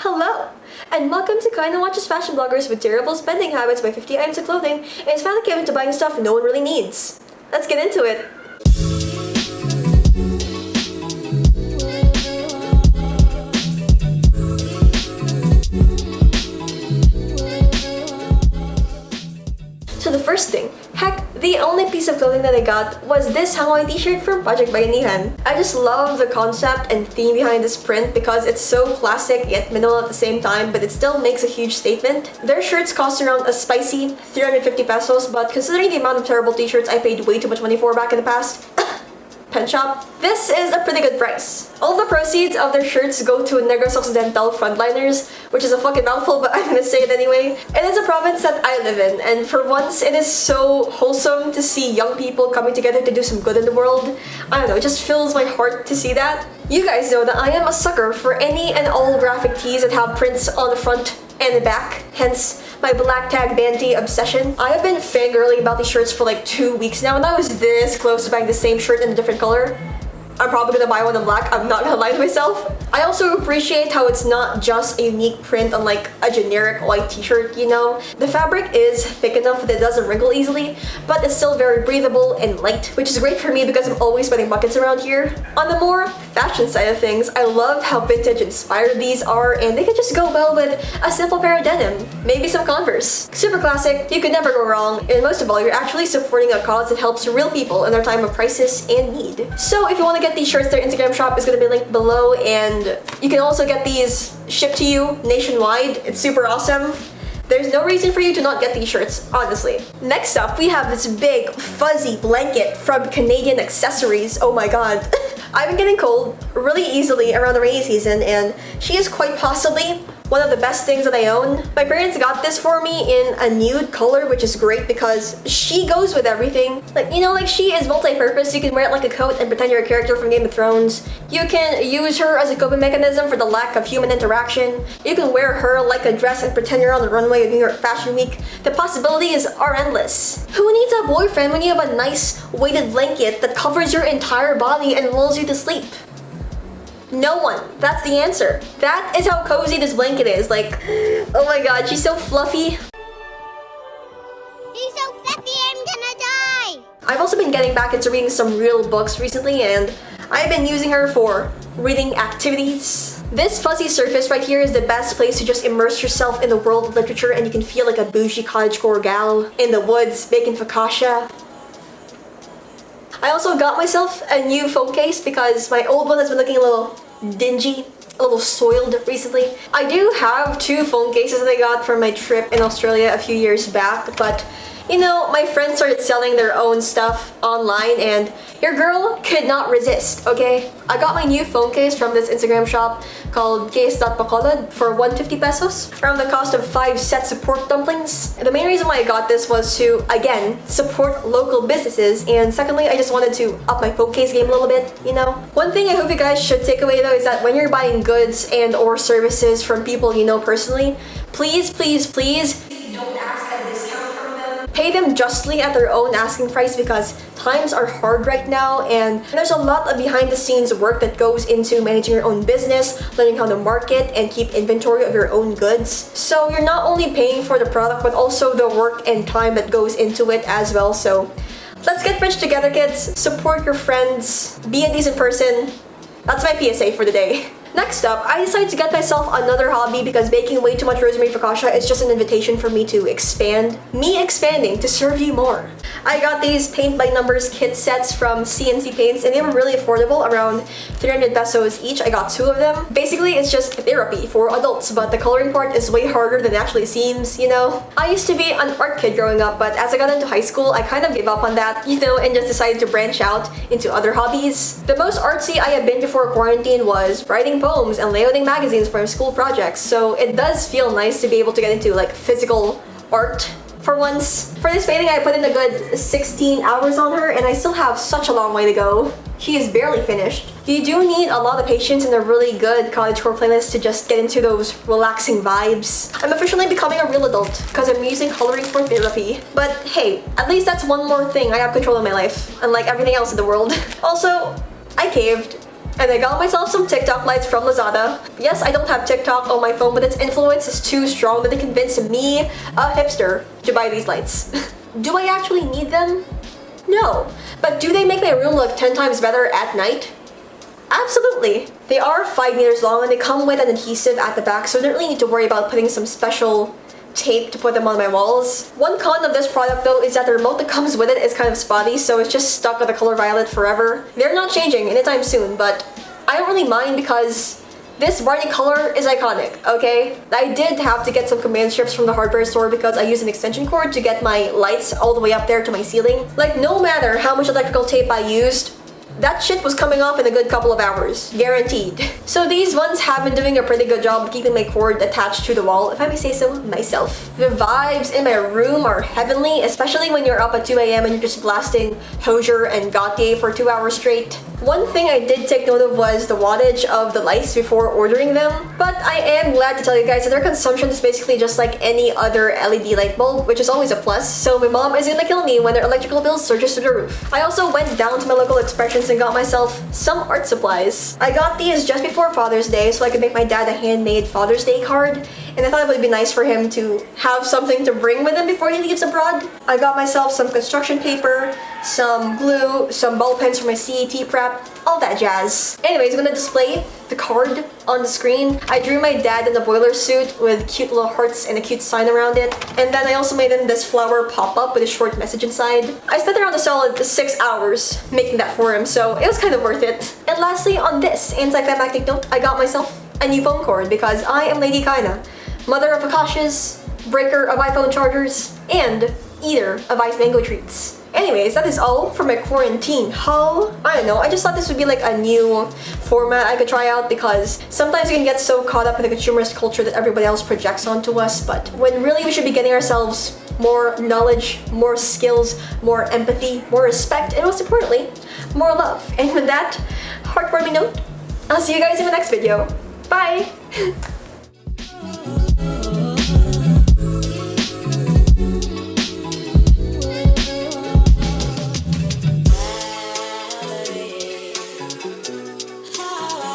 Hello! And welcome to Kyna Watches Fashion Bloggers with Terrible Spending Habits by 50 Items of Clothing, and it's finally given to buying stuff no one really needs. Let's get into it! So the first thing, heck, the only piece of clothing that I got was this Hawaiian t-shirt from Project BAYO-nihan. I just love the concept and theme behind this print because it's so classic yet minimal at the same time, but it still makes a huge statement. Their shirts cost around a spicy 350 pesos, but considering the amount of terrible t-shirts I paid way too much money for back in the past, pen shop, this is a pretty good price. All the proceeds of their shirts go to Negros Occidental frontliners, which is a fucking mouthful, but I'm gonna say it anyway. It is a province that I live in, and for once it is so wholesome to see young people coming together to do some good in the world. I don't know, it just fills my heart to see that. You guys know that I am a sucker for any and all graphic tees that have prints on the front and the back, hence my black tag banty obsession. I have been fangirling about these shirts for like 2 weeks now, and I was this close to buying the same shirt in a different color. I'm probably gonna buy one in black, I'm not gonna lie to myself. I also appreciate how it's not just a unique print on like a generic white t-shirt, you know? The fabric is thick enough that it doesn't wrinkle easily, but it's still very breathable and light, which is great for me because I'm always sweating buckets around here. On the more fashion side of things, I love how vintage inspired these are, and they could just go well with a simple pair of denim, maybe some Converse. Super classic, you could never go wrong, and most of all, you're actually supporting a cause that helps real people in their time of crisis and need. So if you want to get these shirts, their Instagram shop is going to be linked below, and you can also get these shipped to you nationwide. It's super awesome. There's no reason for you to not get these shirts, honestly. Next up, we have this big fuzzy blanket from Canadian Accessories. Oh my god. I've been getting cold really easily around the rainy season, and she is quite possibly one of the best things that I own. My parents got this for me in a nude color, which is great because she goes with everything. Like, you know, like she is multi-purpose. You can wear it like a coat and pretend you're a character from Game of Thrones. You can use her as a coping mechanism for the lack of human interaction. You can wear her like a dress and pretend you're on the runway of New York Fashion Week. The possibilities are endless. Who needs a boyfriend when you have a nice weighted blanket that covers your entire body and lulls you to sleep? No one. That's the answer. That is how cozy this blanket is. Like, oh my god, she's so fluffy. She's so fluffy, I'm gonna die! I've also been getting back into reading some real books recently, and I've been using her for reading activities. This fuzzy surface right here is the best place to just immerse yourself in the world of literature, and you can feel like a bougie cottagecore gal in the woods baking focaccia. I also got myself a new phone case because my old one has been looking a little dingy, a little soiled recently. I do have 2 phone cases that I got from my trip in Australia a few years back, but you know, my friends started selling their own stuff online and your girl could not resist, okay? I got my new phone case from this Instagram shop called bacolod for 150 pesos, around the cost of 5 sets of pork dumplings. The main reason why I got this was to, again, support local businesses, and secondly, I just wanted to up my phone case game a little bit, you know? One thing I hope you guys should take away though is that when you're buying goods and or services from people you know personally, please, please, please, don't ask a discount from them. Pay them justly at their own asking price because times are hard right now, and there's a lot of behind the scenes work that goes into managing your own business, learning how to market and keep inventory of your own goods. So you're not only paying for the product but also the work and time that goes into it as well. So let's get rich together, kids. Support your friends. Be a decent person. That's my PSA for the day. Next up, I decided to get myself another hobby because baking way too much rosemary focaccia is just an invitation for me to expand. Me expanding to serve you more. I got these paint by numbers kit sets from CNC Paints, and they were really affordable, around 300 pesos each. I got 2 of them. Basically, it's just therapy for adults, but the coloring part is way harder than it actually seems, you know? I used to be an art kid growing up, but as I got into high school, I kind of gave up on that, you know, and just decided to branch out into other hobbies. The most artsy I have been before quarantine was writing poems and layouting magazines for school projects, so it does feel nice to be able to get into like physical art for once. For this painting, I put in a good 16 hours on her, and I still have such a long way to go. She is barely finished. You do need a lot of patience and a really good cottagecore playlist to just get into those relaxing vibes. I'm officially becoming a real adult because I'm using coloring for therapy. But hey, at least that's one more thing I have control of my life, unlike everything else in the world. Also, I caved. And I got myself some TikTok lights from Lazada. Yes, I don't have TikTok on my phone, but its influence is too strong that it convinced me, a hipster, to buy these lights. Do I actually need them? No. But do they make my room look 10 times better at night? Absolutely. They are 5 meters long and they come with an adhesive at the back, so I don't really need to worry about putting some special tape to put them on my walls. One con of this product though is that the remote that comes with it is kind of spotty, so it's just stuck with the color violet forever. They're not changing anytime soon, but I don't really mind because this brightening color is iconic, okay? I did have to get some command strips from the hardware store because I used an extension cord to get my lights all the way up there to my ceiling. Like, no matter how much electrical tape I used, that shit was coming off in a good couple of hours. Guaranteed. So these ones have been doing a pretty good job of keeping my cord attached to the wall, if I may say so myself. The vibes in my room are heavenly, especially when you're up at 2 a.m. and you're just blasting Hozier and Gautier for 2 hours straight. One thing I did take note of was the wattage of the lights before ordering them, but I am glad to tell you guys that their consumption is basically just like any other LED light bulb, which is always a plus, so my mom is gonna kill me when their electrical bill surges to the roof. I also went down to my local Expressions and got myself some art supplies. I got these just before Father's Day so I could make my dad a handmade Father's Day card, and I thought it would be nice for him to have something to bring with him before he leaves abroad. I got myself some construction paper, some glue, some ball pens for my CAT prep, all that jazz. Anyways, I'm gonna display the card on the screen. I drew my dad in a boiler suit with cute little hearts and a cute sign around it. And then I also made him this flower pop-up with a short message inside. I spent around a solid 6 hours making that for him, so it was kind of worth it. And lastly, on this anticlimactic note, I got myself a new phone cord because I am Lady Kyna, mother of Akashias, breaker of iPhone chargers, and eater of ice mango treats. Anyways, that is all for my quarantine haul. I don't know, I just thought this would be like a new format I could try out because sometimes we can get so caught up in the consumerist culture that everybody else projects onto us, but when really we should be getting ourselves more knowledge, more skills, more empathy, more respect, and most importantly, more love. And with that heartwarming note, I'll see you guys in the next video. Bye!